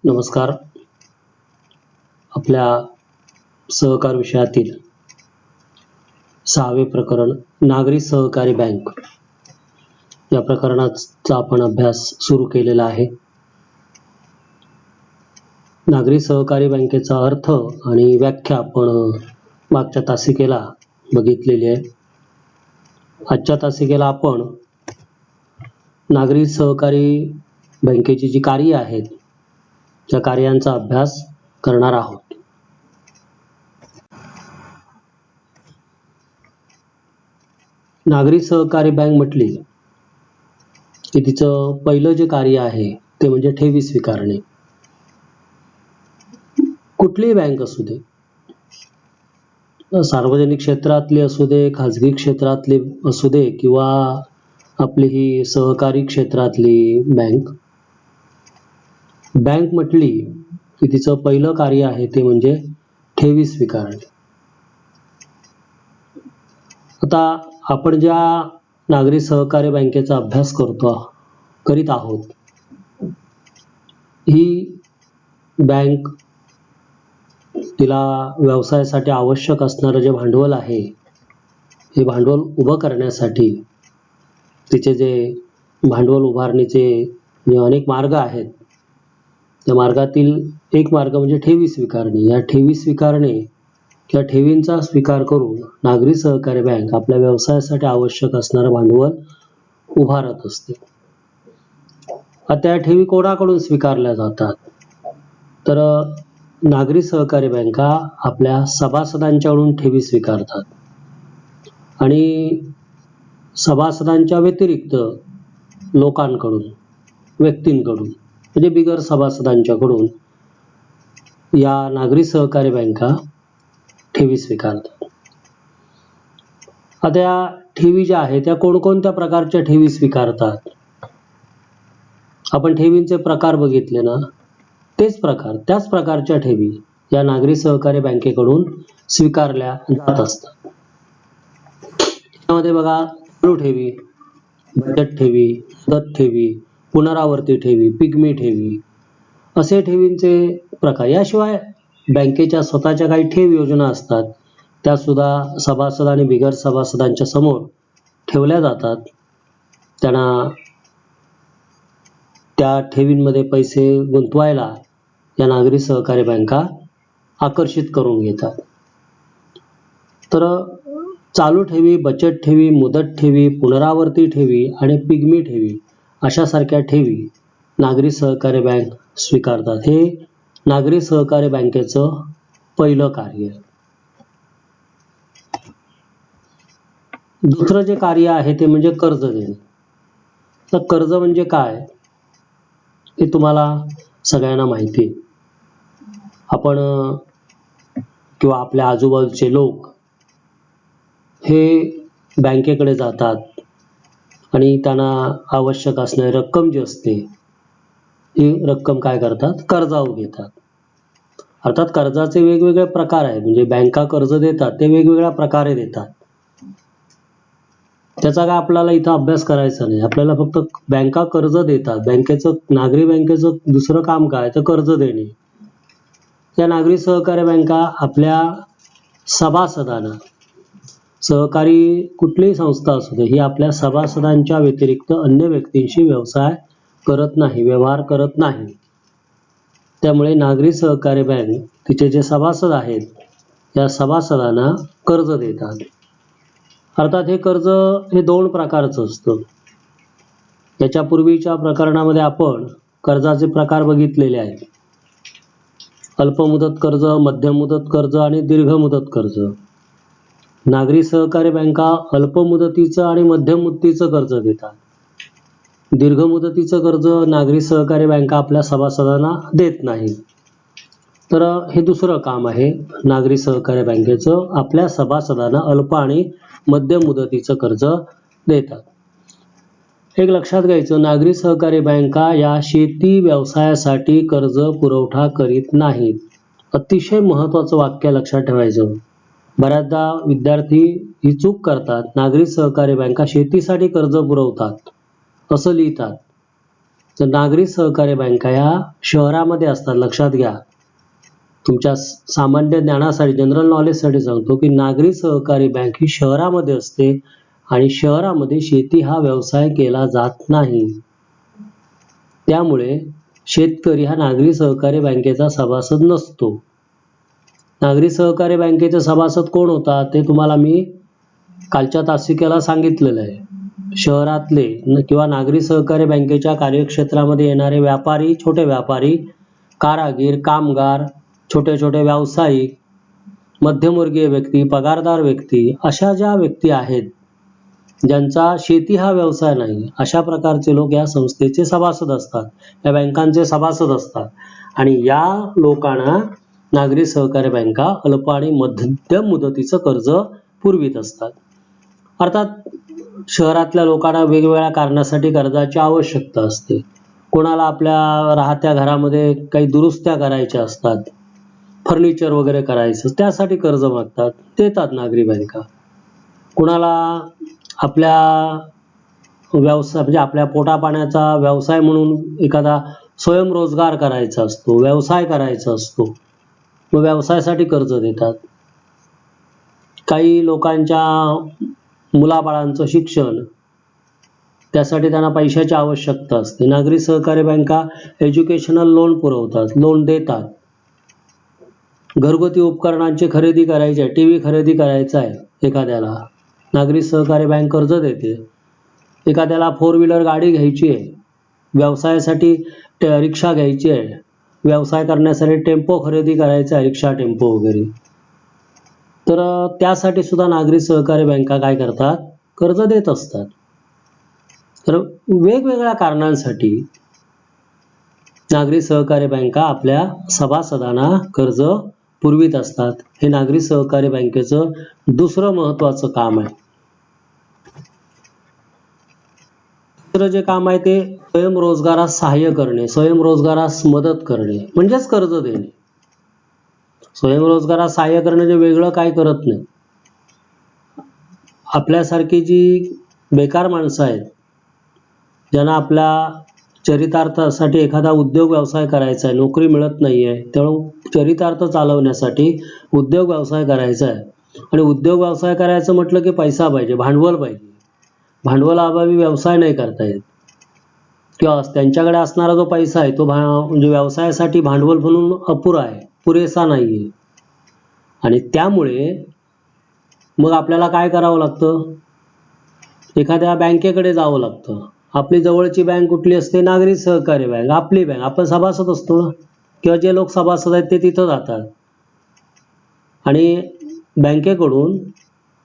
नमस्कार. आपल्या सहकार विषयातील 6वे प्रकरण नागरी सहकारी बँक या प्रकरणाचा आपण अभ्यास सुरू केलेला आहे. नागरी सहकारी बँकेचा अर्थ आणि व्याख्या आपण मागच्या तासिकेला बघितलेली आहे. आजच्या तासिकेला आपण नागरी सहकारी बँकेची जी कार्य आहेत त्या कार्यांचा अभ्यास करणार आहोत. नागरी सहकारी बँक म्हटली की तिचं पहिलं जे कार्य आहे ते म्हणजे ठेवी स्वीकारणे. कुठलीही बँक असू दे, सार्वजनिक क्षेत्रातली असू दे, खाजगी क्षेत्रातली असू दे किंवा आपली ही सहकारी क्षेत्रातली बँक म्हटली की तिचं पहिलं कार्य आहे ते म्हणजे ठेवी स्वीकारणे. आता आपण ज्या नागरी सहकारी बँकेचा अभ्यास करीत आहोत, ही बँक तिला व्यवसायासाठी आवश्यक असणारं जे भांडवल आहे हे भांडवल उभं करण्यासाठी तिचे जे भांडवल उभारणीचे जे अनेक मार्ग आहेत त्या मार्गातील एक मार्ग म्हणजे ठेवी स्वीकारणे. या ठेवी स्वीकारणे किंवा ठेवींचा स्वीकार करून नागरी सहकारी बँक आपल्या व्यवसायासाठी आवश्यक असणारं भांडवल उभारत असते. त्या ठेवी कोणाकडून स्वीकारल्या जातात तर नागरी सहकारी बँका आपल्या सभासदांच्याकडून ठेवी स्वीकारतात आणि सभासदांच्या व्यतिरिक्त लोकांकडून, व्यक्तींकडून म्हणजे बिगर सभासदांच्याकडून या नागरी सहकारी बँका ठेवी स्वीकारतात. आता या ठेवी ज्या आहेत त्या कोणकोणत्या प्रकारच्या ठेवी स्वीकारतात? आपण ठेवींचे प्रकार बघितले ना, त्याच प्रकारच्या ठेवी या नागरी सहकारी बँकेकडून स्वीकारल्या जात असतात. त्यामध्ये बघा, चालू ठेवी, बचत ठेवी, मुदत ठेवी, पुनरावर्ती ठेवी, पिगमी ठेवी असे ठेवींचे प्रकार. याशिवाय बँकेच्या स्वतःच्या काही ठेव योजना असतात, त्या सुद्धा सभासद आणि बिगर सभासदांच्या समोर ठेवल्या जातात. त्यांना त्या ठेवींमध्ये पैसे गुंतवायला या नागरी सहकारी बँका आकर्षित करून घेतात. तर चालू ठेवी, बचत ठेवी, मुदत ठेवी, पुनरावर्ती ठेवी आणि पिगमी ठेवी अशासारख्या ठेवी नागरी सहकारी बँक स्वीकारतात. हे नागरी सहकारी बँकेचं पहिलं कार्य आहे. दुसरं जे कार्य आहे ते म्हणजे कर्ज देणे. तर कर्ज म्हणजे काय हे तुम्हाला सगळ्यांना माहिती आहे. आपण किंवा आपल्या आजूबाजूचे लोक हे बँकेकडे जातात आणि त्यांना आवश्यक असणारी रक्कम जी असते ही रक्कम काय करतात? कर्जावर घेतात. अर्थात कर्जाचे वेगवेगळे प्रकार आहेत, म्हणजे बँका कर्ज देतात ते वेगवेगळ्या प्रकारे देतात. त्याचा काय आपल्याला इथं अभ्यास करायचा नाही. आपल्याला फक्त बँका कर्ज देतात, नागरी बँकेचं दुसरं काम काय तर कर्ज देणे. त्या नागरी सहकारी बँका आपल्या सभासदांना, सहकारी कुठलीही संस्था असू दे, ही आपल्या सभासदांच्या व्यतिरिक्त अन्य व्यक्तींशी व्यवसाय करत नाही, व्यवहार करत नाही. त्यामुळे नागरी सहकारी बँक तिचे जे सभासद आहेत या सभासदांना कर्ज देतात. अर्थात हे कर्ज हे 2 प्रकारचं असतं. याच्यापूर्वीच्या प्रकरणामध्ये आपण कर्जाचे प्रकार बघितलेले आहेत. अल्पमुदत कर्ज, मध्यम मुदत कर्ज आणि दीर्घ मुदत कर्ज. नागरी सहकारी बँका अल्पमुदतीचं आणि मध्यम मुदतीचं कर्ज देतात. दीर्घ मुदतीचं कर्ज नागरी सहकारी बँका आपल्या सभासदांना देत नाही. तर हे दुसरं काम आहे नागरी सहकारी बँकेचं, आपल्या सभासदांना अल्प आणि मध्यम मुदतीचं कर्ज देतात. एक लक्षात घ्यायचं, नागरी सहकारी बँका या शेती व्यवसायासाठी कर्ज पुरवठा करीत नाहीत. अतिशय महत्त्वाचं वाक्य लक्षात ठेवायचं. बऱ्याचदा विद्यार्थी ही चूक करतात, नागरी सहकारी बँका शेतीसाठी कर्ज पुरवतात असं लिहितात. तर नागरी सहकारी बँका या शहरामध्ये असतात. लक्षात घ्या, तुमच्या सामान्य ज्ञानासाठी, जनरल नॉलेजसाठी सांगतो की नागरी सहकारी बँक ही शहरामध्ये असते आणि शहरामध्ये शेती हा व्यवसाय केला जात नाही. त्यामुळे शेतकरी हा नागरी सहकारी बँकेचा सभासद नसतो. नागरी सहकारी बँकेचे सभासद कोण होतात ते तुम्हाला मी कालच्या तासिकेला सांगितलेलं आहे. शहरातले किंवा नागरी सहकारी बँकेच्या कार्यक्षेत्रामध्ये येणारे व्यापारी, छोटे व्यापारी, कारागीर, कामगार, छोटे छोटे व्यावसायिक, मध्यमवर्गीय व्यक्ती, पगारदार व्यक्ती, अशा ज्या व्यक्ती आहेत ज्यांचा शेती हा व्यवसाय नाही, अशा प्रकारचे लोक या संस्थेचे सभासद असतात, या बँकांचे सभासद असतात. आणि या लोकांना नागरी सहकारी बँका अल्प आणि मध्यम मुदतीचं कर्ज पुरवित असतात. अर्थात शहरातल्या लोकांना वेगवेगळ्या कारणासाठी कर्जाची आवश्यकता असते. कोणाला आपल्या राहत्या घरामध्ये काही दुरुस्त्या करायच्या असतात, फर्निचर वगैरे करायचं, त्यासाठी कर्ज मागतात, देतात नागरी बँका. कुणाला आपल्या व्यवसाय म्हणजे आपल्या पोटापाण्याचा व्यवसाय म्हणून एखादा स्वयंरोजगार करायचा असतो, व्यवसाय करायचा असतो, मग व्यवसायासाठी कर्ज देतात. काही लोकांच्या मुलाबाळांचं शिक्षण, त्यासाठी त्यांना पैशाची आवश्यकता असते. नागरी सहकारी बँका एज्युकेशनल लोन पुरवतात, लोन देतात. घरगुती उपकरणांची खरेदी करायची आहे, टीव्ही खरेदी करायचा आहे एखाद्याला, नागरी सहकारी बँक कर्ज देते. एखाद्याला 4 व्हीलर गाडी घ्यायची आहे, व्यवसायासाठी रिक्षा घ्यायची आहे, व्यवसाय करण्यासाठी टेम्पो खरेदी करायचा आहे, रिक्षा टेम्पो वगैरे, तर त्यासाठी सुद्धा नागरी सहकारी बँका काय करतात, कर्ज देत असतात. तर वेगवेगळ्या कारणांसाठी नागरी सहकारी बँका आपल्या सभासदांना कर्ज पुरवित असतात. हे नागरी सहकारी बँकेचं दुसरं महत्त्वाचं काम आहे. दुसरं जे काम आहे ते स्वयंरोजगारास सहाय्य करणे, स्वयंरोजगारास मदत करणे, म्हणजेच कर्ज देणे. स्वयंरोजगारास सहाय्य करणे जे वेगळं काय करत नाही. आपल्यासारखी जी बेकार माणसं आहेत, ज्यांना आपल्या चरितार्थासाठी एखादा उद्योग व्यवसाय करायचा आहे, नोकरी मिळत नाही आहे, त्यामुळे चरितार्थ चालवण्यासाठी उद्योग व्यवसाय करायचा आहे. आणि उद्योग व्यवसाय करायचं म्हटलं की पैसा पाहिजे, भांडवल पाहिजे. भांडवलाअभावी व्यवसाय नाही करता येत, किंवा त्यांच्याकडे असणारा जो पैसा आहे तो म्हणजे व्यवसायासाठी भांडवल म्हणून अपुरा आहे, पुरेसा नाही आहे. आणि त्यामुळे मग आपल्याला काय करावं लागतं, एखाद्या बँकेकडे जावं लागतं. आपली जवळची बँक कुठली असते, नागरी सहकारी बँक, आपली बँक. आपण सभासद असतो ना, किंवा जे लोक सभासद आहेत ते तिथं जातात आणि बँकेकडून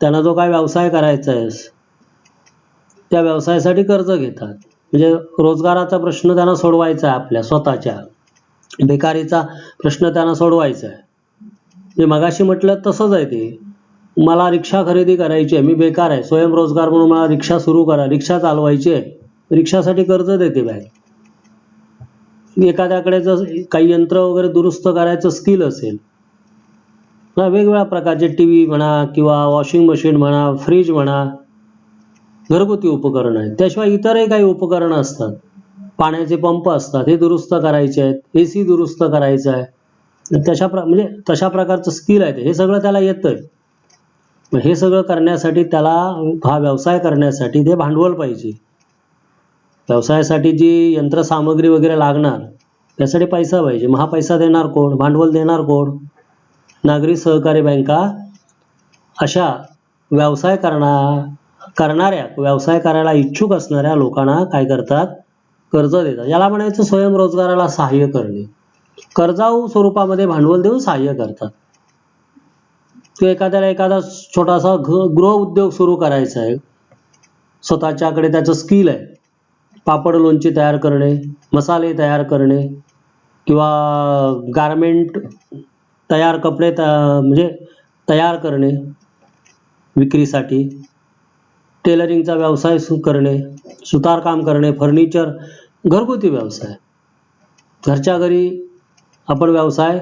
त्यांना जो काय व्यवसाय करायचा आहे त्या व्यवसायासाठी कर्ज घेतात. म्हणजे रोजगाराचा प्रश्न त्यांना सोडवायचा आहे, आपल्या स्वतःच्या बेकारीचा प्रश्न त्यांना सोडवायचा आहे. जे मगाशी म्हटलं तसंच आहे ते. मला रिक्षा खरेदी करायची आहे, मी बेकार आहे, स्वयंरोजगार म्हणून मला रिक्षा सुरू करा, रिक्षा चालवायची आहे, रिक्षासाठी कर्ज देते बँक. एखाद्याकडे जर काही यंत्र वगैरे दुरुस्त करायचं स्किल असेल, वेगवेगळ्या प्रकारचे टीव्ही म्हणा किंवा वॉशिंग मशीन म्हणा, फ्रीज म्हणा, घरगुती उपकरणं आहेत. त्याशिवाय इतरही काही उपकरणं असतात, पाण्याचे पंप असतात, हे दुरुस्त करायचे आहेत, AC दुरुस्त करायचं आहे, म्हणजे तशा प्रकारचं स्किल आहे ते. हे सगळं त्याला येतंय. हे सगळं करण्यासाठी त्याला, हा व्यवसाय करण्यासाठी ते भांडवल पाहिजे. व्यवसायासाठी जी यंत्रसामग्री वगैरे लागणार त्यासाठी पैसा पाहिजे. मग हा पैसा देणार कोण, भांडवल देणार कोण, नागरी सहकारी बँका अशा व्यवसाय करणाऱ्या, व्यवसाय करायला इच्छुक असणाऱ्या लोकांना काय करतात, कर्ज देतात. याला म्हणायचं स्वयंरोजगाराला सहाय्य करणे. कर्जाऊ स्वरूपामध्ये भांडवल देऊन सहाय्य करतात. किंवा एखाद्याला एखादा छोटासा गृह उद्योग सुरू करायचा आहे, स्वतःच्याकडे त्याचं स्किल आहे, पापड लोणची तयार करणे, मसाले तयार करणे, किंवा गारमेंट तयार कपडे म्हणजे तयार करणे विक्रीसाठी, टेलरिंगचा व्यवसाय करणे, सुतारकाम करणे, फर्निचर, घरगुती व्यवसाय, घरच्या घरी आपण व्यवसाय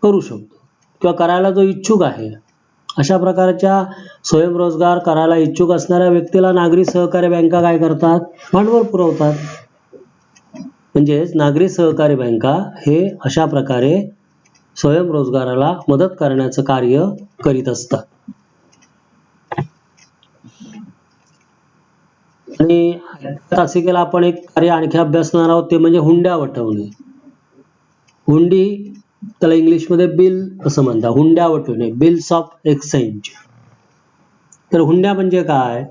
करू शकतो. किंवा करायला जो इच्छुक आहे, अशा प्रकारच्या स्वयंरोजगार करायला इच्छुक असणाऱ्या व्यक्तीला नागरी सहकारी बँका काय करतात, भांडवल पुरवतात. म्हणजेच नागरी सहकारी बँका हे अशा प्रकारे स्वयंरोजगाराला मदत करण्याचं कार्य करीत असतात. आणि तासिकेला आपण एक कार्य आणखी अभ्यासणार आहोत, ते म्हणजे हुंड्या वटवणे. हुंडी, त्याला इंग्लिशमध्ये बिल असं म्हणतात. हुंड्या वटवणे, बिल्स ऑफ एक्सचेंज. तर हुंड्या म्हणजे काय,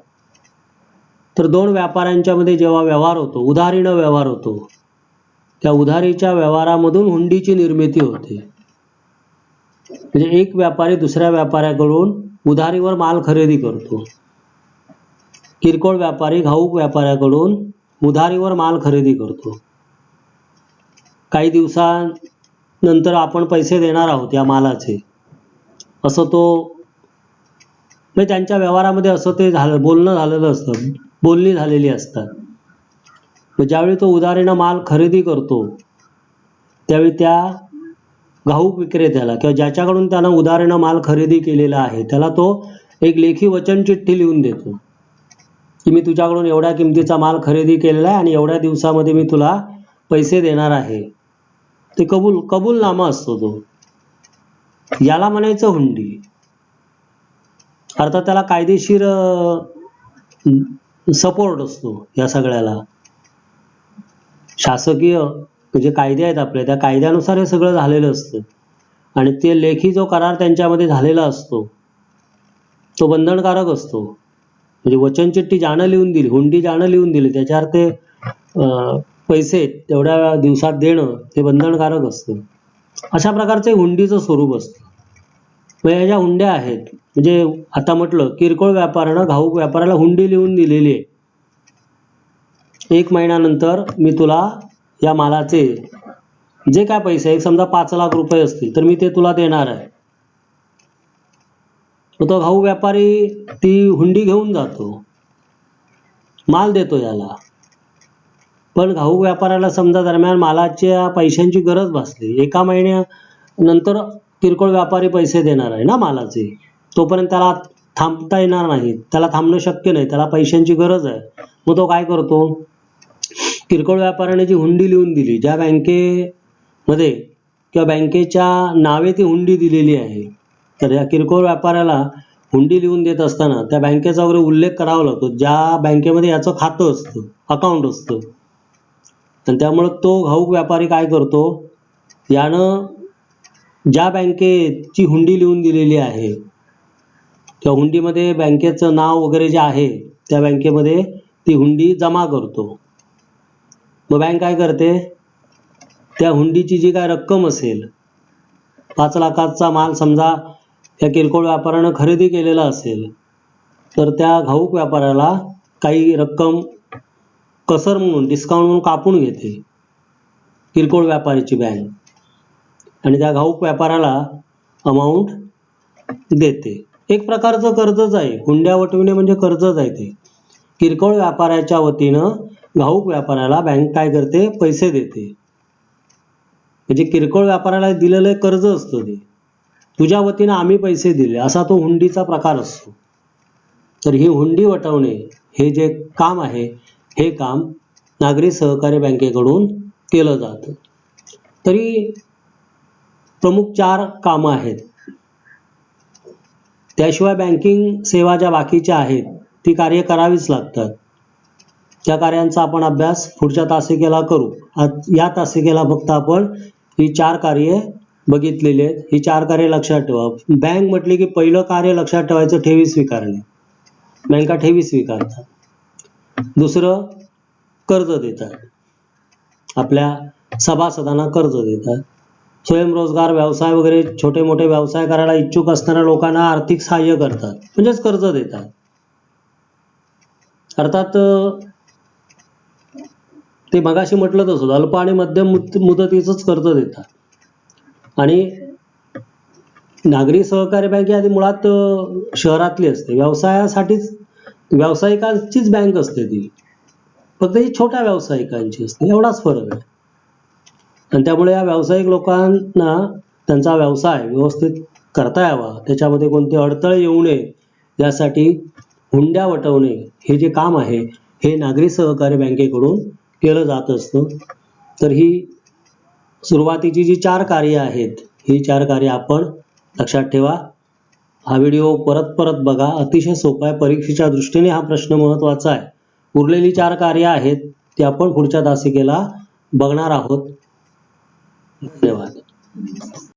तर दोन व्यापाऱ्यांच्या मध्ये जेव्हा व्यवहार होतो, उधारीनं व्यवहार होतो, त्या उधारीच्या व्यवहारामधून हुंडीची निर्मिती होते. म्हणजे एक व्यापारी दुसऱ्या व्यापाऱ्याकडून उधारीवर माल खरेदी करतो. किरकोळ व्यापारी घाऊक व्यापाऱ्याकडून उधारीवर माल खरेदी करतो. काही दिवसानंतर आपण पैसे देणार आहोत या मालाचे, असं तो म्हणजे त्यांच्या व्यवहारामध्ये असं ते बोलणं झालेलं असतं, बोलणी झालेली असतात. ज्यावेळी तो उधारीनं माल खरेदी करतो, त्यावेळी त्या घाऊक विक्रेत्याला किंवा ज्याच्याकडून त्यानं उधारीनं माल खरेदी केलेला आहे, त्याला तो एक लेखी वचन चिठ्ठी लिहून देतो की मी तुझ्याकडून एवढ्या किमतीचा माल खरेदी केलेला आहे आणि एवढ्या दिवसामध्ये मी तुला पैसे देणार आहे. ते कबूलनामा असतो तो. याला म्हणायचं हुंडी. अर्थात त्याला कायदेशीर सपोर्ट असतो या सगळ्याला. शासकीय जे कायदे आहेत आपले, त्या कायद्यानुसार हे सगळं झालेलं असतं. आणि ते लेखी जो करार त्यांच्यामध्ये झालेला असतो तो बंधनकारक असतो. म्हणजे वचनचिठ्ठी ज्यानं लिहून दिली, हुंडी ज्यानं लिहून दिली, त्याच्यावर ते पैसे तेवढ्या दिवसात देणं हे बंधनकारक असतं. अशा प्रकारचे हुंडीचं स्वरूप असतं. मग या ज्या हुंड्या आहेत, म्हणजे आता म्हटलं किरकोळ व्यापाऱ्यानं घाऊक व्यापाऱ्याला हुंडी लिहून दिलेली आहे, 1 महिन्यानंतर मी तुला या मालाचे जे काय पैसे आहेत, समजा 5 लाख रुपये असतील, तर मी ते तुला देणार आहे. तो घाऊक व्यापारी ती हुंडी घेऊन जातो, माल देतो याला. पण घाऊक व्यापाऱ्याला समजा दरम्यान मालाच्या पैशांची गरज भासली, 1 महिन्यानंतर किरकोळ व्यापारी पैसे देणार आहे ना मालाचे, तोपर्यंत त्याला थांबता येणार नाही, त्याला थांबणं शक्य नाही, त्याला पैशांची गरज आहे. मग तो काय करतो, किरकोळ व्यापाऱ्याने जी हुंडी लिहून दिली, ज्या बँकेमध्ये किंवा बँकेच्या नावे ती हुंडी दिलेली आहे, तर या किरकोळ व्यापाऱ्याला हुंडी लिहून देत असताना त्या बँकेचा वगैरे उल्लेख करावा लागतो, ज्या बँकेमध्ये याचं खातं असतं, अकाउंट असतं. आणि त्यामुळं तो घाऊक व्यापारी काय करतो, यानं ज्या बँकेची हुंडी लिहून दिलेली आहे त्या हुंडीमध्ये बँकेचं नाव वगैरे जे आहे त्या बँकेमध्ये ती हुंडी जमा करतो. मग बँक काय करते, त्या हुंडीची जी काय रक्कम असेल, 5 लाखाचा माल समजा त्या किरकोळ व्यापाऱ्यानं खरेदी केलेला असेल, तर त्या घाऊक व्यापाऱ्याला काही रक्कम कसर म्हणून, डिस्काउंट म्हणून कापून घेते किरकोळ व्यापारीची बँक, आणि त्या घाऊक व्यापाऱ्याला अमाऊंट देते. एक प्रकारचं कर्जच आहे. हुंड्या वटविणे म्हणजे कर्जच आहे. ते किरकोळ व्यापाऱ्याच्या वतीनं घाऊक व्यापाऱ्याला बँक काय करते, पैसे देते. म्हणजे किरकोळ व्यापाऱ्याला दिलेलं कर्ज असतं, ते तुझ्या वतीनं आम्ही पैसे दिले, असा तो हुंडीचा प्रकार असतो. तर ही हुंडी वटवणे हे जे काम आहे, हे काम नागरी सहकारी बँकेकडून केलं जातं. तरी प्रमुख 4 कामं आहेत. त्याशिवाय बँकिंग सेवा ज्या बाकीच्या आहेत ती कार्य करावीच लागतात. त्या कार्यांचा आपण अभ्यास पुढच्या तासिकेला करू. या तासिकेला फक्त आपण ही 4 कार्ये बघितलेली आहेत. ही 4 कार्य लक्षात ठेवा. बँक म्हटली की पहिलं कार्य लक्षात ठेवायचं ठेवी स्वीकारणे. बँका ठेवी स्वीकारतात. दुसरं कर्ज देतात, आपल्या सभासदांना कर्ज देतात. स्वयंरोजगार व्यवसाय वगैरे छोटे मोठे व्यवसाय करायला इच्छुक असणाऱ्या लोकांना आर्थिक सहाय्य करतात, म्हणजेच कर्ज देतात. अर्थात ते मगाशी म्हटलं तसं अल्प आणि मध्यम मुदतीचंच कर्ज देतात. आणि नागरी सहकारी बँक आधी मुळात शहरातली असते, व्यवसायासाठीच, व्यावसायिकांचीच बँक असते ती, फक्त ही छोट्या व्यावसायिकांची असते, एवढाच फरक आहे. आणि त्यामुळे या व्यावसायिक लोकांना त्यांचा व्यवसाय व्यवस्थित करता यावा, त्याच्यामध्ये कोणते अडथळे येऊ नये, यासाठी हुंड्या वटवणे हे जे काम आहे हे नागरी सहकारी बँकेकडून केलं जात असतं. तर ही सुरुवातीची जी 4 कार्य आहेत, ही 4 कार्य आपण लक्षात ठेवा. हा व्हिडिओ परत परत बघा, अतिशय सोपा आहे. परीक्षेच्या दृष्टीने हा प्रश्न महत्त्वाचा आहे. उरलेली 4 कार्य आहेत ती आपण पुढच्या तासिकेला बघणार आहोत. धन्यवाद.